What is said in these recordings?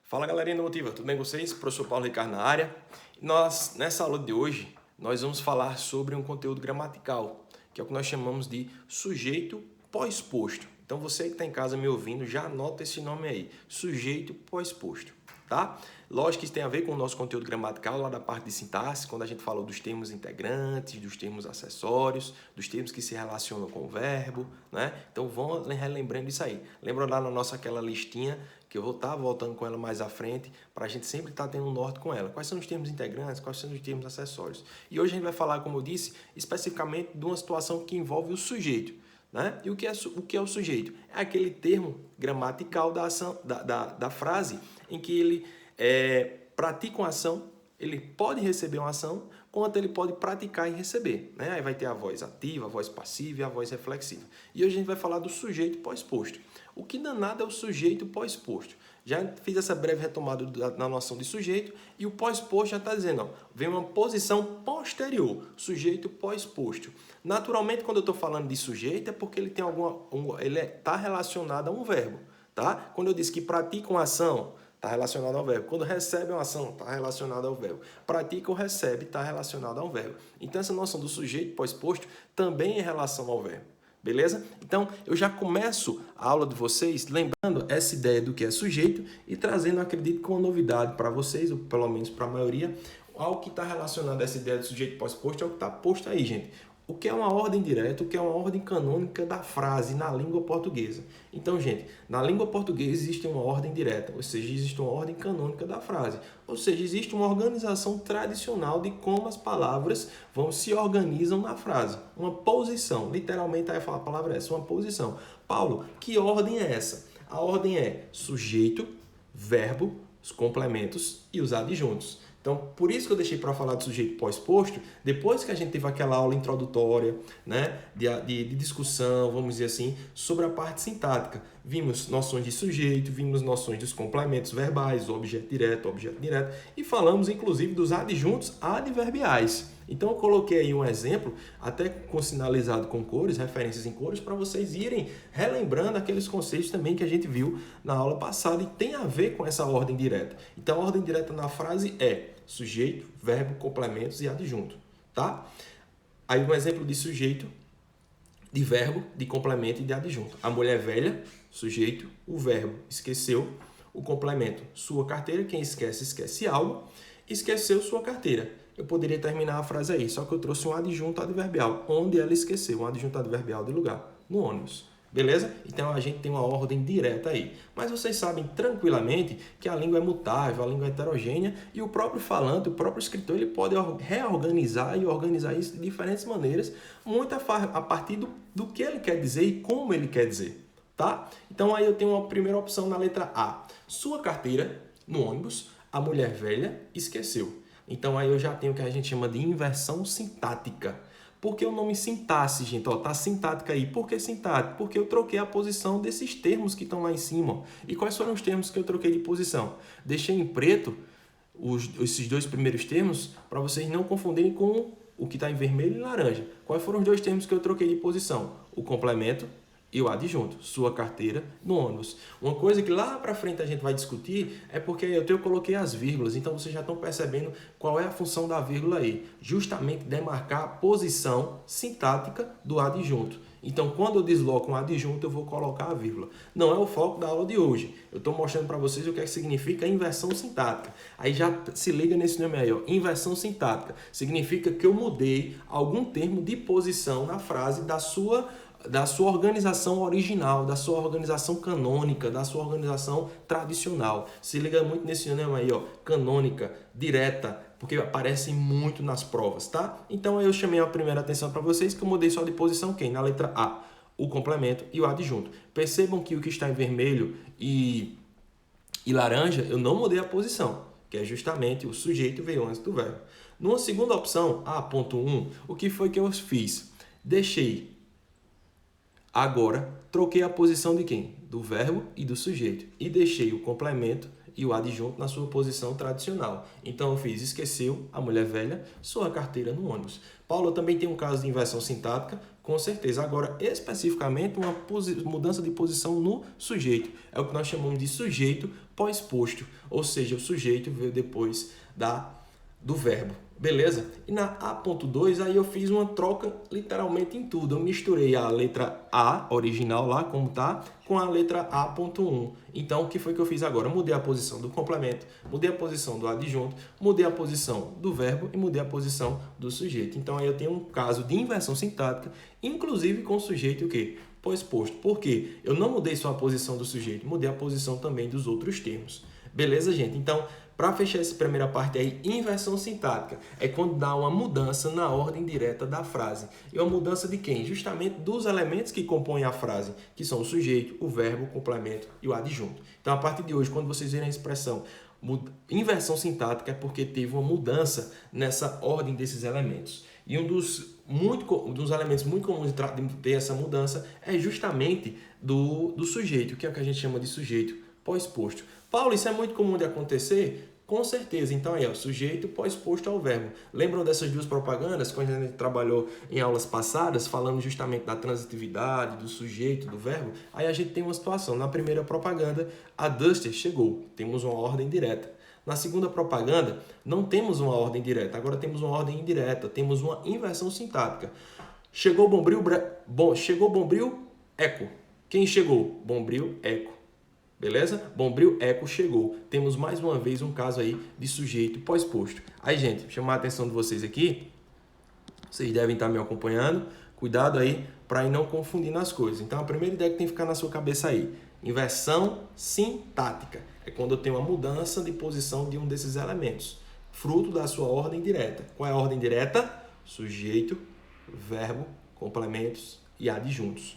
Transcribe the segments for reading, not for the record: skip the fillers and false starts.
Fala galerinha do Motiva, tudo bem com vocês? Professor Paulo Ricardo na área. Nessa aula de hoje, nós vamos falar sobre um conteúdo gramatical, que é o que nós chamamos de sujeito pós-posto. Então você que está em casa me ouvindo, já anota esse nome aí, sujeito pós-posto, tá? Lógico que isso tem a ver com o nosso conteúdo gramatical lá da parte de sintaxe, quando a gente falou dos termos integrantes, dos termos acessórios, dos termos que se relacionam com o verbo, né? Então vão relembrando isso aí. Lembra lá na nossa aquela listinha que eu vou estar voltando com ela mais à frente, para a gente sempre estar tendo um norte com ela. Quais são os termos integrantes, quais são os termos acessórios. E hoje a gente vai falar, como eu disse, especificamente de uma situação que envolve o sujeito. Né? E o que é o sujeito? É aquele termo gramatical da ação, da frase em que ele pratica uma ação, ele pode receber uma ação, quanto ele pode praticar e receber. Né? Aí vai ter a voz ativa, a voz passiva e a voz reflexiva. E hoje a gente vai falar do sujeito pós-posto. O que danado é o sujeito pós-posto? Já fiz essa breve retomada na noção de sujeito e o pós-posto já está dizendo, ó, vem uma posição posterior, sujeito pós-posto. Naturalmente, quando eu estou falando de sujeito, é porque ele tem ele está relacionado a um verbo. Tá? Quando eu disse que pratica uma ação, está relacionado ao verbo. Quando recebe uma ação, está relacionado ao verbo. Pratica ou recebe, está relacionado ao verbo. Então, essa noção do sujeito pós-posto também é em relação ao verbo. Beleza? Então, eu já começo a aula de vocês lembrando essa ideia do que é sujeito e trazendo, acredito, com uma novidade para vocês, ou pelo menos para a maioria, algo que está relacionado a essa ideia de sujeito pós-posto é o que está posto aí, gente. O que é uma ordem direta, o que é uma ordem canônica da frase na língua portuguesa. Então, gente, na língua portuguesa existe uma ordem direta, ou seja, existe uma ordem canônica da frase. Ou seja, existe uma organização tradicional de como as palavras se organizam na frase. Uma posição, literalmente a palavra é essa, uma posição. Paulo, que ordem é essa? A ordem é sujeito, verbo, os complementos e os adjuntos. Então, por isso que eu deixei para falar de sujeito pós-posto, depois que a gente teve aquela aula introdutória, né, de discussão, vamos dizer assim, sobre a parte sintática. Vimos noções de sujeito, vimos noções dos complementos verbais, objeto direto, e falamos, inclusive, dos adjuntos adverbiais. Então, eu coloquei aí um exemplo, até sinalizado com cores, referências em cores, para vocês irem relembrando aqueles conceitos também que a gente viu na aula passada e tem a ver com essa ordem direta. Então, a ordem direta na frase é sujeito, verbo, complementos e adjunto, tá? Aí um exemplo de sujeito, de verbo, de complemento e de adjunto. A mulher velha, sujeito, o verbo, esqueceu, o complemento, sua carteira, quem esquece, esquece algo, esqueceu sua carteira. Eu poderia terminar a frase aí, só que eu trouxe um adjunto adverbial, onde ela esqueceu, um adjunto adverbial de lugar, no ônibus. Beleza? Então a gente tem uma ordem direta aí. Mas vocês sabem tranquilamente que a língua é mutável, a língua é heterogênea e o próprio falante, o próprio escritor, ele pode reorganizar e organizar isso de diferentes maneiras, muito a partir do que ele quer dizer e como ele quer dizer. Tá? Então aí eu tenho uma primeira opção na letra A. Sua carteira, no ônibus, a mulher velha esqueceu. Então aí eu já tenho o que a gente chama de inversão sintática. Por que o nome sintaxe, gente? Ó, tá sintática aí. Por que sintática? Porque eu troquei a posição desses termos que estão lá em cima. Ó. E quais foram os termos que eu troquei de posição? Deixei em preto esses dois primeiros termos para vocês não confundirem com o que está em vermelho e laranja. Quais foram os dois termos que eu troquei de posição? O complemento e o adjunto, sua carteira no ônibus. Uma coisa que lá para frente a gente vai discutir é porque eu coloquei as vírgulas, então vocês já estão percebendo qual é a função da vírgula aí. Justamente demarcar a posição sintática do adjunto. Então, quando eu desloco um adjunto, eu vou colocar a vírgula. Não é o foco da aula de hoje. Eu estou mostrando para vocês o que significa inversão sintática. Aí já se liga nesse nome aí, ó. Inversão sintática. Significa que eu mudei algum termo de posição na frase da sua organização original, da sua organização canônica, da sua organização tradicional. Se liga muito nesse nome aí, ó, canônica, direta, porque aparecem muito nas provas, tá? Então eu chamei a primeira atenção para vocês que eu mudei só de posição quem? Na letra A, o complemento e o adjunto. Percebam que o que está em vermelho e laranja, eu não mudei a posição, que é justamente o sujeito veio antes do verbo. Numa segunda opção, A.1, o que foi que eu fiz? Agora, troquei a posição de quem? Do verbo e do sujeito. E deixei o complemento e o adjunto na sua posição tradicional. Então, eu esqueceu a mulher velha, sua carteira no ônibus. Paulo, também tem um caso de inversão sintática. Com certeza. Agora, especificamente, uma mudança de posição no sujeito. É o que nós chamamos de sujeito pós-posto. Ou seja, o sujeito veio depois do verbo. Beleza? E na A.2, aí eu fiz uma troca literalmente em tudo. Eu misturei a letra A original lá, como tá, com a letra A.1. Então, o que foi que eu fiz agora? Eu mudei a posição do complemento, mudei a posição do adjunto, mudei a posição do verbo e mudei a posição do sujeito. Então, aí eu tenho um caso de inversão sintática, inclusive com o sujeito o quê? Pós-posto. Por quê? Eu não mudei só a posição do sujeito, mudei a posição também dos outros termos. Beleza, gente? Então, para fechar essa primeira parte aí, inversão sintática é quando dá uma mudança na ordem direta da frase. E uma mudança de quem? Justamente dos elementos que compõem a frase, que são o sujeito, o verbo, o complemento e o adjunto. Então, a partir de hoje, quando vocês verem a expressão inversão sintática, é porque teve uma mudança nessa ordem desses elementos. E um dos elementos muito comuns de ter essa mudança é justamente do sujeito, que é o que a gente chama de sujeito pós-posto. Paulo, isso é muito comum de acontecer? Com certeza. Então, aí, ó, sujeito pós-posto ao verbo. Lembram dessas duas propagandas, quando a gente trabalhou em aulas passadas, falando justamente da transitividade, do sujeito, do verbo? Aí a gente tem uma situação. Na primeira propaganda, a Duster chegou. Temos uma ordem direta. Na segunda propaganda, não temos uma ordem direta. Agora temos uma ordem indireta. Temos uma inversão sintática. Chegou Bombril, chegou Bombril, Eco. Quem chegou? Bombril, Eco. Beleza? Bombril, Eco chegou. Temos mais uma vez um caso aí de sujeito pós-posto. Aí, gente, chamar a atenção de vocês aqui. Vocês devem estar me acompanhando. Cuidado aí para ir não confundindo as coisas. Então, a primeira ideia que tem que ficar na sua cabeça aí. Inversão sintática. É quando eu tenho uma mudança de posição de um desses elementos. Fruto da sua ordem direta. Qual é a ordem direta? Sujeito, verbo, complementos e adjuntos.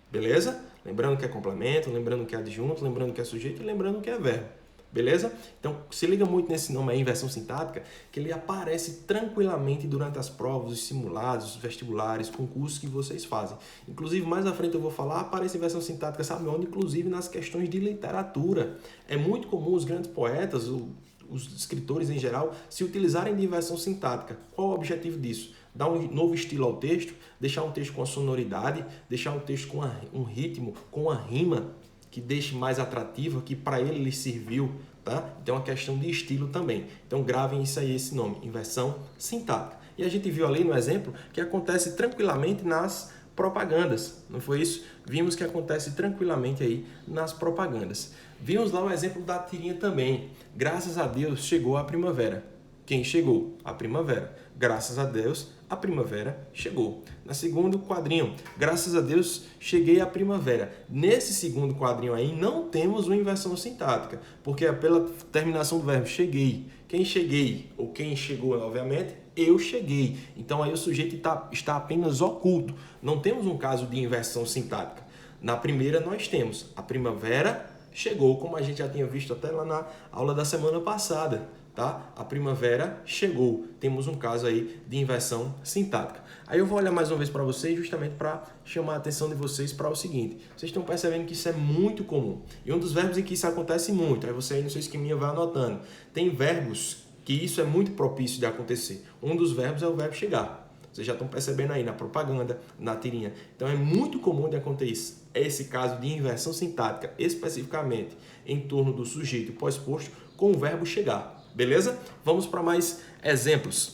Beleza? Lembrando que é complemento, lembrando que é adjunto, lembrando que é sujeito e lembrando que é verbo. Beleza? Então, se liga muito nesse nome aí, inversão sintática, que ele aparece tranquilamente durante as provas, os simulados, os vestibulares, concursos que vocês fazem. Inclusive, mais à frente eu vou falar, aparece inversão sintática, sabe onde? Inclusive nas questões de literatura. É muito comum os grandes poetas, os escritores em geral, se utilizarem de inversão sintática. Qual o objetivo disso? Dar um novo estilo ao texto, deixar um texto com a sonoridade, deixar um texto com um ritmo, com uma rima que deixe mais atrativa, que para ele lhe serviu, tá? Então é uma questão de estilo também. Então gravem isso aí, esse nome, inversão sintática. E a gente viu ali no exemplo que acontece tranquilamente nas propagandas, não foi isso? Vimos que acontece tranquilamente aí nas propagandas. Vimos lá o exemplo da tirinha também. Graças a Deus chegou a primavera. Quem chegou? A primavera. Graças a Deus, a primavera chegou. No segundo quadrinho, graças a Deus, cheguei à primavera. Nesse segundo quadrinho aí, não temos uma inversão sintática, porque é pela terminação do verbo cheguei. Quem cheguei, ou quem chegou, obviamente, eu cheguei. Então aí o sujeito está apenas oculto. Não temos um caso de inversão sintática. Na primeira, nós temos a primavera chegou, como a gente já tinha visto até lá na aula da semana passada. Tá? A primavera chegou. Temos um caso aí de inversão sintática. Aí eu vou olhar mais uma vez para vocês, justamente para chamar a atenção de vocês para o seguinte. Vocês estão percebendo que isso é muito comum. E um dos verbos em que isso acontece muito, aí você aí no seu esqueminha vai anotando. Tem verbos que isso é muito propício de acontecer. Um dos verbos é o verbo chegar. Vocês já estão percebendo aí na propaganda, na tirinha. Então é muito comum de acontecer esse caso de inversão sintática, especificamente em torno do sujeito pós-posto com o verbo chegar. Beleza? Vamos para mais exemplos.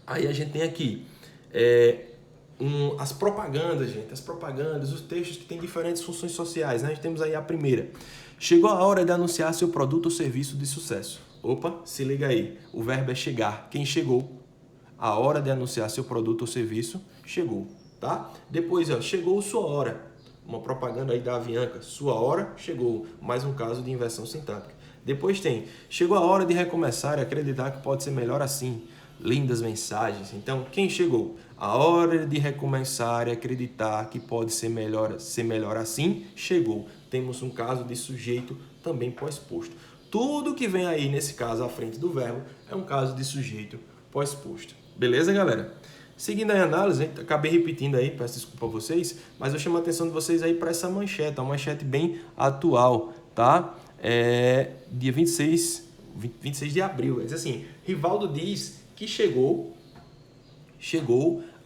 Aí a gente tem aqui as propagandas, gente. As propagandas, os textos que têm diferentes funções sociais. Né? Nós temos aí a primeira. Chegou a hora de anunciar seu produto ou serviço de sucesso. Opa, se liga aí. O verbo é chegar. Quem chegou? A hora de anunciar seu produto ou serviço chegou. Tá? Depois, ó, chegou sua hora. Uma propaganda aí da Avianca. Sua hora chegou. Mais um caso de inversão sintática. Depois tem, chegou a hora de recomeçar e acreditar que pode ser melhor assim. Lindas mensagens. Então, quem chegou? A hora de recomeçar e acreditar que pode ser melhor assim, chegou. Temos um caso de sujeito também pós-posto. Tudo que vem aí, nesse caso, à frente do verbo, é um caso de sujeito pós-posto. Beleza, galera? Seguindo a análise, acabei repetindo aí, peço desculpa a vocês, mas eu chamo a atenção de vocês aí para essa manchete, uma manchete bem atual, tá? Dia 26 de abril. Diz assim, Rivaldo diz que chegou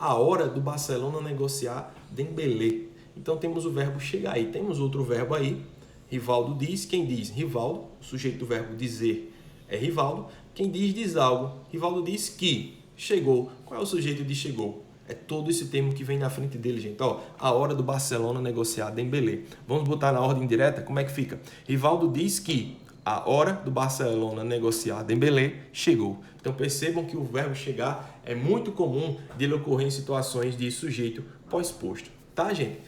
a hora do Barcelona negociar Dembélé. Então temos o verbo chegar aí. Temos outro verbo aí. Rivaldo diz. Quem diz? Rivaldo. O sujeito do verbo dizer é Rivaldo. Quem diz algo. Rivaldo diz que chegou. Qual é o sujeito de chegou? É todo esse termo que vem na frente dele, gente. Ó, a hora do Barcelona negociar Dembélé. Vamos botar na ordem direta? Como é que fica? Rivaldo diz que a hora do Barcelona negociar Dembélé chegou. Então percebam que o verbo chegar é muito comum de ele ocorrer em situações de sujeito pós-posto. Tá, gente?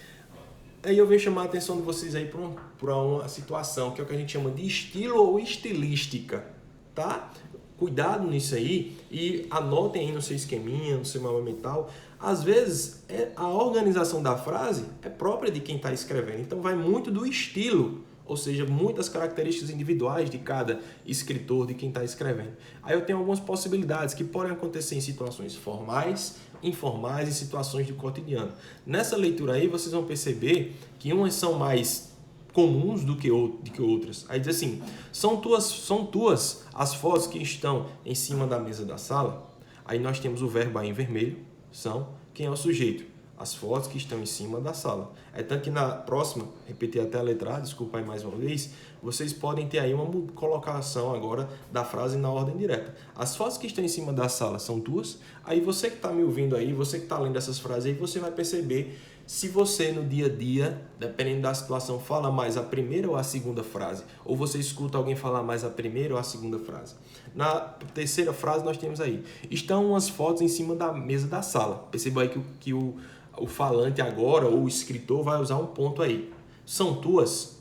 Aí eu venho chamar a atenção de vocês aí para uma situação que é o que a gente chama de estilo ou estilística. Tá? Cuidado nisso aí e anotem aí no seu esqueminha, no seu mapa mental. Às vezes, a organização da frase é própria de quem está escrevendo. Então, vai muito do estilo, ou seja, muitas características individuais de cada escritor, de quem está escrevendo. Aí eu tenho algumas possibilidades que podem acontecer em situações formais, informais e situações do cotidiano. Nessa leitura aí, vocês vão perceber que umas são mais comuns do que outras. Aí diz assim, são tuas as fotos que estão em cima da mesa da sala. Aí nós temos o verbo aí em vermelho, são, quem é o sujeito? As fotos que estão em cima da sala. É tanto que na próxima, repetir até a letra A, desculpa aí mais uma vez, vocês podem ter aí uma colocação agora da frase na ordem direta. As fotos que estão em cima da sala são tuas. Aí você que está me ouvindo aí, você que está lendo essas frases aí, você vai perceber se você no dia a dia, dependendo da situação, fala mais a primeira ou a segunda frase, ou você escuta alguém falar mais a primeira ou a segunda frase. Na terceira frase nós temos aí, estão umas fotos em cima da mesa da sala. Perceba aí que o falante agora, ou o escritor, vai usar um ponto aí. São tuas,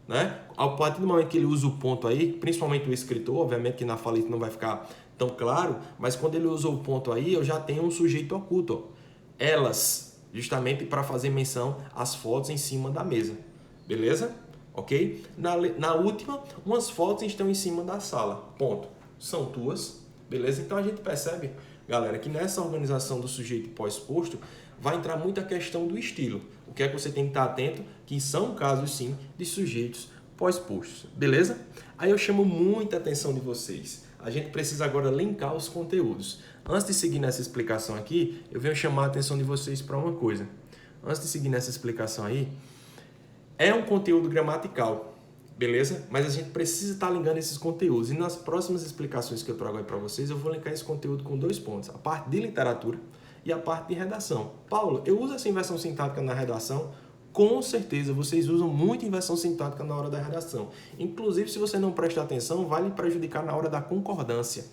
né? A partir do momento que ele usa o ponto aí, principalmente o escritor, obviamente que na fala isso não vai ficar tão claro, mas quando ele usa o ponto aí, eu já tenho um sujeito oculto, ó. Elas, justamente para fazer menção às fotos em cima da mesa. Beleza? Ok? Na última, umas fotos estão em cima da sala. Ponto. São tuas. Beleza? Então a gente percebe, galera, que nessa organização do sujeito pós-posto vai entrar muita questão do estilo. O que é que você tem que estar atento? Que são casos, sim, de sujeitos pós-postos. Beleza? Aí eu chamo muita atenção de vocês. A gente precisa agora linkar os conteúdos. Antes de seguir nessa explicação aqui, eu venho chamar a atenção de vocês para uma coisa. Antes de seguir nessa explicação aí, é um conteúdo gramatical, beleza? Mas a gente precisa estar linkando esses conteúdos. E nas próximas explicações que eu trago aí para vocês, eu vou linkar esse conteúdo com 2 pontos. A parte de literatura e a parte de redação. Paulo, eu uso essa inversão sintática na redação? Com certeza, vocês usam muito inversão sintática na hora da redação. Inclusive, se você não prestar atenção, vai lhe prejudicar na hora da concordância.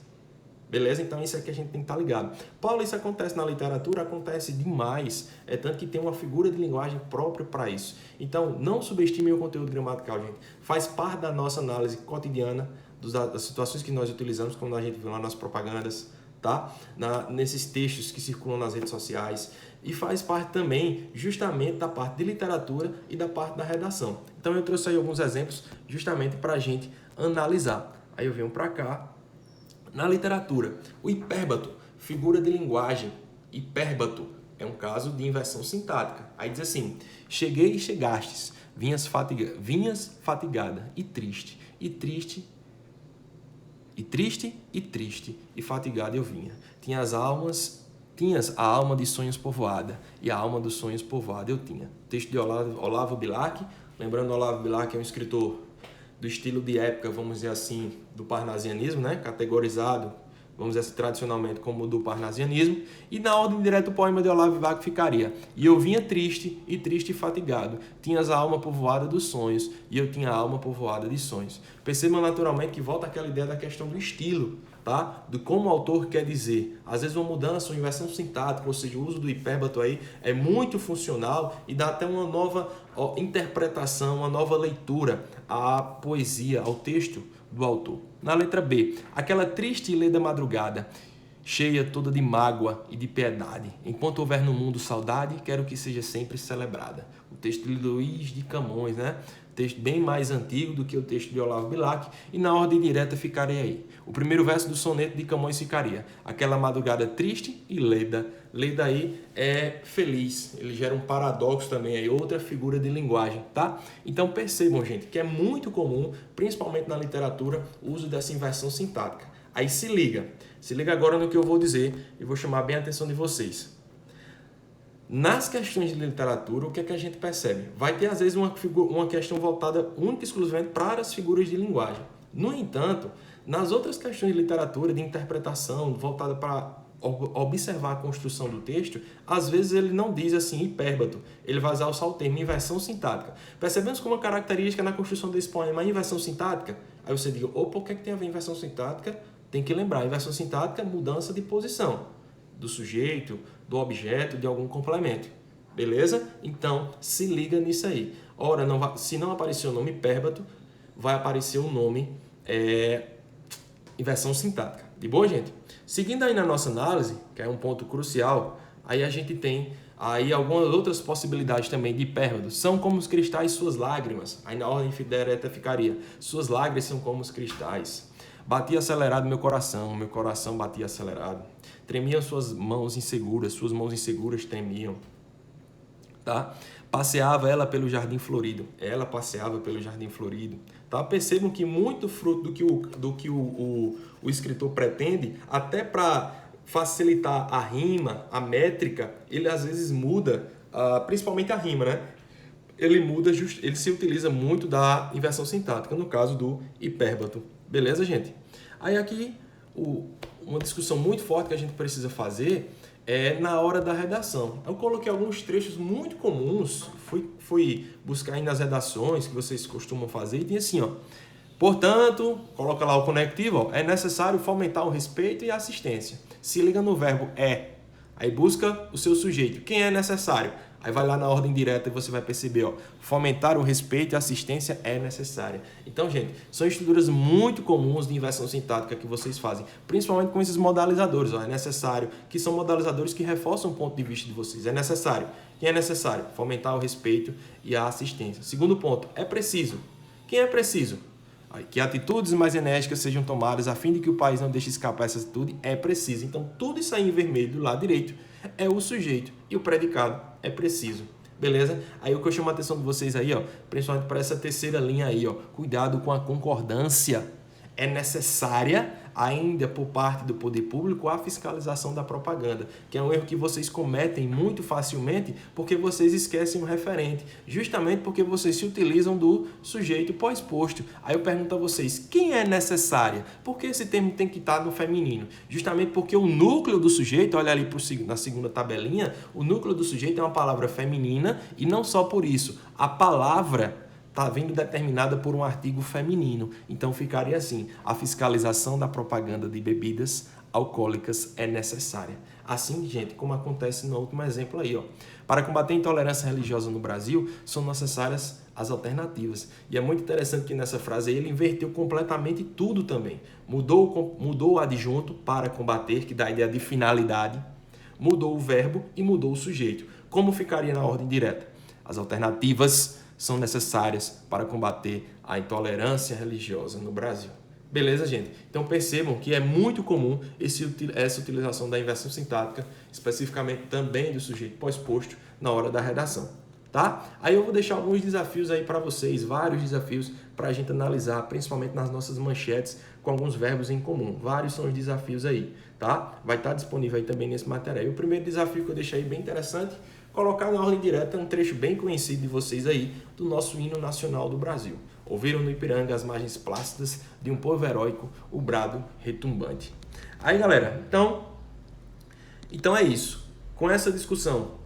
Beleza? Então isso aqui a gente tem que estar ligado. Paulo, isso acontece na literatura? Acontece demais. É tanto que tem uma figura de linguagem própria para isso. Então, não subestime o conteúdo gramatical, gente. Faz parte da nossa análise cotidiana das situações que nós utilizamos, como a gente viu lá nas propagandas, tá? Nesses textos que circulam nas redes sociais. E faz parte também, justamente, da parte de literatura e da parte da redação. Então, eu trouxe aí alguns exemplos justamente para a gente analisar. Aí eu venho para cá. Na literatura, o hipérbato, figura de linguagem. Hipérbato é um caso de inversão sintática. Aí diz assim, cheguei e chegastes, vinhas fatigada e triste, e fatigada eu vinha. Tinhas a alma de sonhos povoada, e a alma dos sonhos povoada eu tinha. Texto de Olavo Bilac, lembrando, Olavo Bilac é um escritor do estilo de época, vamos dizer assim, do parnasianismo, né? Categorizado, vamos dizer assim, tradicionalmente como do parnasianismo, e na ordem direta o poema de Olavo Bilac ficaria: e eu vinha triste e fatigado, tinhas a alma povoada dos sonhos, e eu tinha a alma povoada de sonhos. Percebam naturalmente que volta aquela ideia da questão do estilo, tá? Do como o autor quer dizer. Às vezes uma mudança, uma inversão sintática, ou seja, o uso do hipérbato aí é muito funcional e dá até uma nova interpretação, uma nova leitura à poesia, ao texto do autor. Na letra B, aquela triste e leda madrugada, cheia toda de mágoa e de piedade. Enquanto houver no mundo saudade, quero que seja sempre celebrada. O texto de Luís de Camões, né? Texto bem mais antigo do que o texto de Olavo Bilac, e na ordem direta ficaria aí. O primeiro verso do soneto de Camões ficaria: aquela madrugada triste e leda. Leda aí é feliz, ele gera um paradoxo também aí, outra figura de linguagem, tá? Então percebam, gente, que é muito comum, principalmente na literatura, o uso dessa inversão sintática. Aí se liga agora no que eu vou dizer e vou chamar bem a atenção de vocês. Nas questões de literatura, o que é que a gente percebe? Vai ter, às vezes, uma questão voltada única e exclusivamente para as figuras de linguagem. No entanto, nas outras questões de literatura, de interpretação, voltada para observar a construção do texto, às vezes ele não diz assim hipérbato, ele vai usar só o termo inversão sintática. Percebemos como uma característica na construção desse poema a inversão sintática? Aí você diz, opa, o que é que tem a ver inversão sintática? Tem que lembrar, inversão sintática é mudança de posição do sujeito, do objeto, de algum complemento. Beleza? Então, se liga nisso aí. Ora, se não aparecer o nome hipérbato, vai aparecer o nome inversão sintática. De boa, gente? Seguindo aí na nossa análise, que é um ponto crucial, aí a gente tem aí algumas outras possibilidades também de hipérbato. São como os cristais suas lágrimas. Aí na ordem direta ficaria, suas lágrimas são como os cristais. Batia acelerado meu coração batia acelerado. Tremiam suas mãos inseguras tremiam. Tá? Passeava ela pelo jardim florido. Ela passeava pelo jardim florido. Tá? Percebam que muito fruto do que o escritor pretende, até para facilitar a rima, a métrica, ele às vezes muda, principalmente a rima, né? Ele se utiliza muito da inversão sintática, no caso do hipérbato. Beleza, gente? Aí aqui, uma discussão muito forte que a gente precisa fazer é na hora da redação. Eu coloquei alguns trechos muito comuns, fui buscar aí nas redações que vocês costumam fazer, e tem assim, ó. Portanto, coloca lá o conectivo, ó, é necessário fomentar o respeito e a assistência. Se liga no verbo é, aí busca o seu sujeito. Quem é necessário? Aí vai lá na ordem direta e você vai perceber, ó, fomentar o respeito e a assistência é necessária. Então, gente, são estruturas muito comuns de inversão sintática que vocês fazem, principalmente com esses modalizadores, ó, é necessário, que são modalizadores que reforçam o ponto de vista de vocês. É necessário. Quem é necessário? Fomentar o respeito e a assistência. Segundo ponto, é preciso. Quem é preciso? Que atitudes mais enérgicas sejam tomadas a fim de que o país não deixe escapar essa atitude é preciso. Então, tudo isso aí em vermelho do lado direito é o sujeito e o predicado é preciso. Beleza? Aí o que eu chamo a atenção de vocês aí, ó, principalmente para essa terceira linha aí, ó, cuidado com a concordância. É necessária ainda por parte do poder público a fiscalização da propaganda, que é um erro que vocês cometem muito facilmente porque vocês esquecem o referente, justamente porque vocês se utilizam do sujeito pós-posto. Aí eu pergunto a vocês, quem é necessária? Por que esse termo tem que estar no feminino? Justamente porque o núcleo do sujeito, olha ali na segunda tabelinha, o núcleo do sujeito é uma palavra feminina e não só por isso, a palavra está vindo determinada por um artigo feminino. Então ficaria assim, a fiscalização da propaganda de bebidas alcoólicas é necessária. Assim, gente, como acontece no último exemplo aí, ó. Para combater a intolerância religiosa no Brasil, são necessárias as alternativas. E é muito interessante que nessa frase aí ele inverteu completamente tudo também. Mudou o adjunto para combater, que dá a ideia de finalidade, mudou o verbo e mudou o sujeito. Como ficaria na ordem direta? As alternativas são necessárias para combater a intolerância religiosa no Brasil. Beleza, gente? Então percebam que é muito comum essa utilização da inversão sintática, especificamente também do sujeito pós-posto, na hora da redação. Tá? Aí eu vou deixar alguns desafios aí para vocês, vários desafios para a gente analisar, principalmente nas nossas manchetes, com alguns verbos em comum. Vários são os desafios aí, tá? Vai estar disponível aí também nesse material. E o primeiro desafio que eu deixei bem interessante, colocar na ordem direta um trecho bem conhecido de vocês aí, do nosso hino nacional do Brasil. Ouviram no Ipiranga as margens plácidas de um povo heróico, o brado retumbante. Aí, galera, então é isso. Com essa discussão,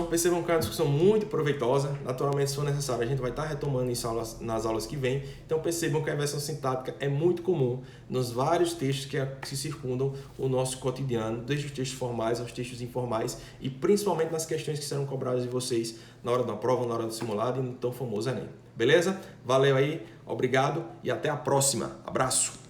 percebam que é uma discussão muito proveitosa. Naturalmente, se for necessário, a gente vai estar retomando isso nas aulas que vem. Então, percebam que a inversão sintática é muito comum nos vários textos que circundam o nosso cotidiano, desde os textos formais aos textos informais e principalmente nas questões que serão cobradas de vocês na hora da prova, na hora do simulado e no tão famoso Enem. Beleza? Valeu aí, obrigado e até a próxima. Abraço!